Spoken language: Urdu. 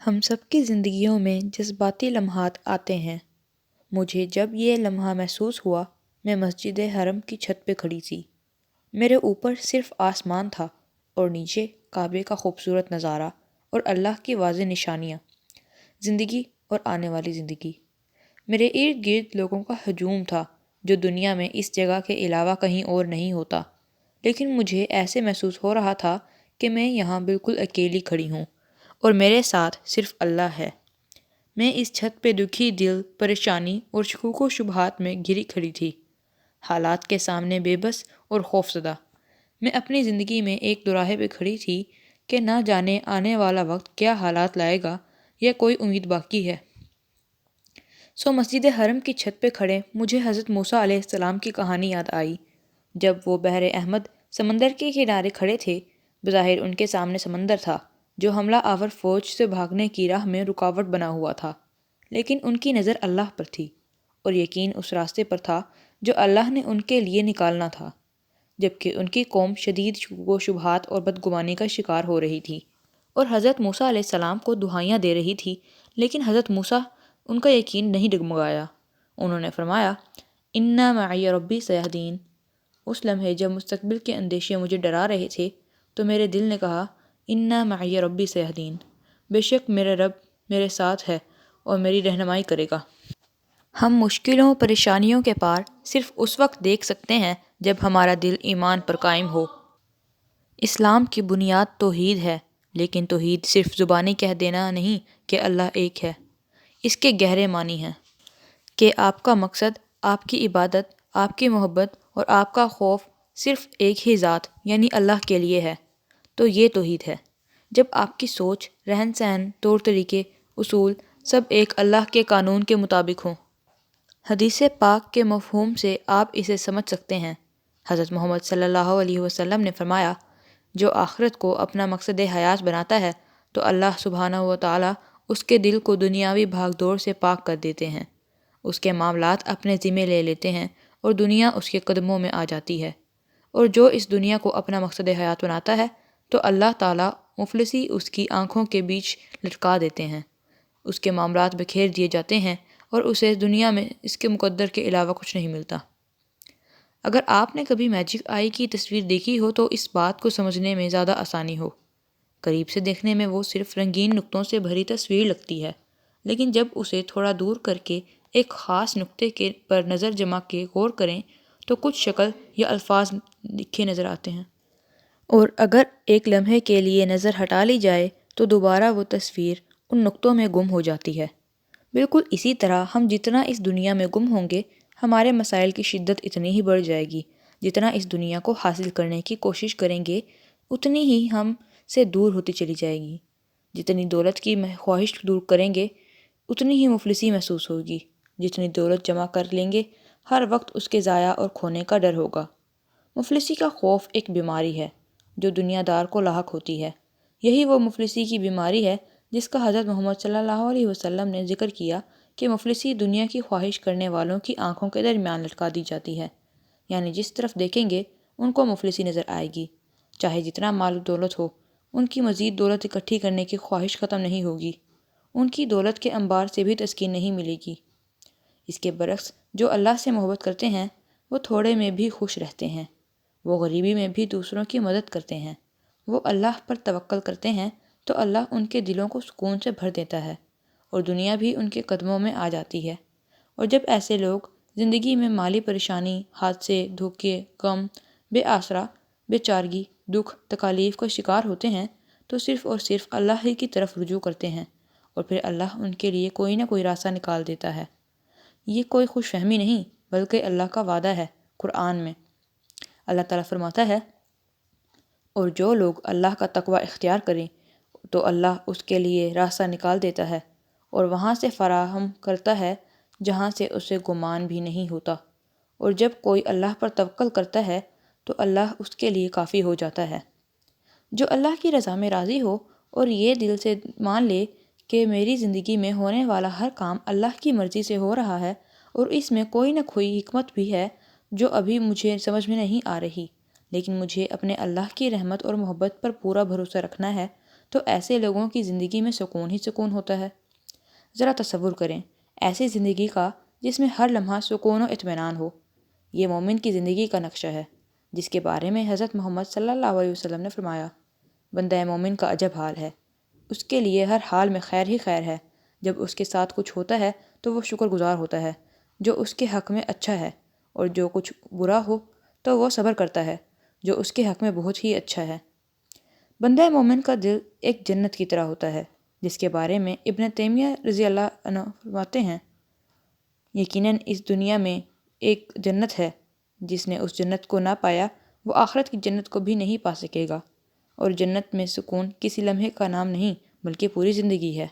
ہم سب کی زندگیوں میں جذباتی لمحات آتے ہیں۔ مجھے جب یہ لمحہ محسوس ہوا، میں مسجد حرم کی چھت پہ کھڑی تھی۔ میرے اوپر صرف آسمان تھا اور نیچے کعبے کا خوبصورت نظارہ اور اللہ کی واضح نشانیاں، زندگی اور آنے والی زندگی۔ میرے ارد گرد لوگوں کا ہجوم تھا جو دنیا میں اس جگہ کے علاوہ کہیں اور نہیں ہوتا، لیکن مجھے ایسے محسوس ہو رہا تھا کہ میں یہاں بالکل اکیلی کھڑی ہوں اور میرے ساتھ صرف اللہ ہے۔ میں اس چھت پہ دکھی دل، پریشانی اور شکوک و شبہات میں گھری کھڑی تھی، حالات کے سامنے بے بس اور خوفزدہ۔ میں اپنی زندگی میں ایک دوراہے پہ کھڑی تھی کہ نہ جانے آنے والا وقت کیا حالات لائے گا یا کوئی امید باقی ہے۔ مسجد حرم کی چھت پہ کھڑے مجھے حضرت موسیٰ علیہ السلام کی کہانی یاد آئی، جب وہ بحر احمد سمندر کے کنارے کھڑے تھے۔ بظاہر ان کے سامنے سمندر تھا جو حملہ آور فوج سے بھاگنے کی راہ میں رکاوٹ بنا ہوا تھا، لیکن ان کی نظر اللہ پر تھی اور یقین اس راستے پر تھا جو اللہ نے ان کے لیے نکالنا تھا، جبکہ ان کی قوم شدید شکوک و شبہات اور بدگمانی کا شکار ہو رہی تھی اور حضرت موسیٰ علیہ السلام کو دہائیاں دے رہی تھی، لیکن حضرت موسیٰ ان کا یقین نہیں ڈگمگایا۔ انہوں نے فرمایا، اِنَّ مَعِیَ رَبِّی سَیَہْدِینِ۔ اس لمحے جب مستقبل کے اندیشے مجھے ڈرا رہے تھے تو میرے دل نے کہا، اِنَّ مَعِیَ رَبِّی سَیَہْدِینِ، بے شک میرا رب میرے ساتھ ہے اور میری رہنمائی کرے گا۔ ہم مشکلوں پریشانیوں کے پار صرف اس وقت دیکھ سکتے ہیں جب ہمارا دل ایمان پر قائم ہو۔ اسلام کی بنیاد توحید ہے، لیکن توحید صرف زبانی کہہ دینا نہیں کہ اللہ ایک ہے۔ اس کے گہرے معنی ہیں کہ آپ کا مقصد، آپ کی عبادت، آپ کی محبت اور آپ کا خوف صرف ایک ہی ذات یعنی اللہ کے لیے ہے۔ تو یہ توحید ہے جب آپ کی سوچ، رہن سہن، طور طریقے، اصول سب ایک اللہ کے قانون کے مطابق ہوں۔ حدیث پاک کے مفہوم سے آپ اسے سمجھ سکتے ہیں۔ حضرت محمد صلی اللہ علیہ وسلم نے فرمایا، جو آخرت کو اپنا مقصد حیات بناتا ہے تو اللہ سبحانہ و تعالیٰ اس کے دل کو دنیاوی بھاگ دوڑ سے پاک کر دیتے ہیں، اس کے معاملات اپنے ذمے لے لیتے ہیں اور دنیا اس کے قدموں میں آ جاتی ہے۔ اور جو اس دنیا کو اپنا مقصد حیات بناتا ہے تو اللہ تعالیٰ مفلسی اس کی آنکھوں کے بیچ لٹکا دیتے ہیں، اس کے معاملات بکھیر دیے جاتے ہیں اور اسے دنیا میں اس کے مقدر کے علاوہ کچھ نہیں ملتا۔ اگر آپ نے کبھی میجک آئی کی تصویر دیکھی ہو تو اس بات کو سمجھنے میں زیادہ آسانی ہو۔ قریب سے دیکھنے میں وہ صرف رنگین نقطوں سے بھری تصویر لگتی ہے، لیکن جب اسے تھوڑا دور کر کے ایک خاص نقطے کے پر نظر جما کے غور کریں تو کچھ شکل یا الفاظ لکھے نظر آتے ہیں، اور اگر ایک لمحے کے لیے نظر ہٹا لی جائے تو دوبارہ وہ تصویر ان نقطوں میں گم ہو جاتی ہے۔ بالکل اسی طرح ہم جتنا اس دنیا میں گم ہوں گے، ہمارے مسائل کی شدت اتنی ہی بڑھ جائے گی۔ جتنا اس دنیا کو حاصل کرنے کی کوشش کریں گے، اتنی ہی ہم سے دور ہوتی چلی جائے گی۔ جتنی دولت کی خواہش دور کریں گے، اتنی ہی مفلسی محسوس ہوگی۔ جتنی دولت جمع کر لیں گے، ہر وقت اس کے ضائع اور کھونے کا ڈر ہوگا۔ مفلسی کا خوف ایک بیماری ہے جو دنیا دار کو لاحق ہوتی ہے۔ یہی وہ مفلسی کی بیماری ہے جس کا حضرت محمد صلی اللہ علیہ وسلم نے ذکر کیا کہ مفلسی دنیا کی خواہش کرنے والوں کی آنکھوں کے درمیان لٹکا دی جاتی ہے، یعنی جس طرف دیکھیں گے ان کو مفلسی نظر آئے گی۔ چاہے جتنا مال و دولت ہو، ان کی مزید دولت اکٹھی کرنے کی خواہش ختم نہیں ہوگی، ان کی دولت کے انبار سے بھی تسکین نہیں ملے گی۔ اس کے برعکس جو اللہ سے محبت کرتے ہیں وہ تھوڑے میں بھی خوش رہتے ہیں، وہ غریبی میں بھی دوسروں کی مدد کرتے ہیں، وہ اللہ پر توکل کرتے ہیں تو اللہ ان کے دلوں کو سکون سے بھر دیتا ہے اور دنیا بھی ان کے قدموں میں آ جاتی ہے۔ اور جب ایسے لوگ زندگی میں مالی پریشانی، حادثے، دھوکے، غم، بے آسرا، بے چارگی، دکھ، تکالیف کا شکار ہوتے ہیں تو صرف اور صرف اللہ ہی کی طرف رجوع کرتے ہیں اور پھر اللہ ان کے لیے کوئی نہ کوئی راستہ نکال دیتا ہے۔ یہ کوئی خوش فہمی نہیں بلکہ اللہ کا وعدہ ہے۔ قرآن میں اللہ تعالیٰ فرماتا ہے، اور جو لوگ اللہ کا تقوی اختیار کریں تو اللہ اس کے لیے راستہ نکال دیتا ہے اور وہاں سے فراہم کرتا ہے جہاں سے اسے گمان بھی نہیں ہوتا، اور جب کوئی اللہ پر توکل کرتا ہے تو اللہ اس کے لیے کافی ہو جاتا ہے۔ جو اللہ کی رضا میں راضی ہو اور یہ دل سے مان لے کہ میری زندگی میں ہونے والا ہر کام اللہ کی مرضی سے ہو رہا ہے اور اس میں کوئی نہ کوئی حکمت بھی ہے جو ابھی مجھے سمجھ میں نہیں آ رہی، لیکن مجھے اپنے اللہ کی رحمت اور محبت پر پورا بھروسہ رکھنا ہے، تو ایسے لوگوں کی زندگی میں سکون ہی سکون ہوتا ہے۔ ذرا تصور کریں ایسی زندگی کا جس میں ہر لمحہ سکون و اطمینان ہو۔ یہ مومن کی زندگی کا نقشہ ہے جس کے بارے میں حضرت محمد صلی اللہ علیہ وسلم نے فرمایا، بندہ مومن کا عجب حال ہے، اس کے لیے ہر حال میں خیر ہی خیر ہے۔ جب اس کے ساتھ کچھ ہوتا ہے تو وہ شکر گزار ہوتا ہے جو اس کے حق میں اچھا ہے، اور جو کچھ برا ہو تو وہ صبر کرتا ہے جو اس کے حق میں بہت ہی اچھا ہے۔ بندہ مومن کا دل ایک جنت کی طرح ہوتا ہے جس کے بارے میں ابن تیمیہ رضی اللہ عنہ فرماتے ہیں، یقیناً اس دنیا میں ایک جنت ہے، جس نے اس جنت کو نہ پایا وہ آخرت کی جنت کو بھی نہیں پا سکے گا، اور جنت میں سکون کسی لمحے کا نام نہیں بلکہ پوری زندگی ہے۔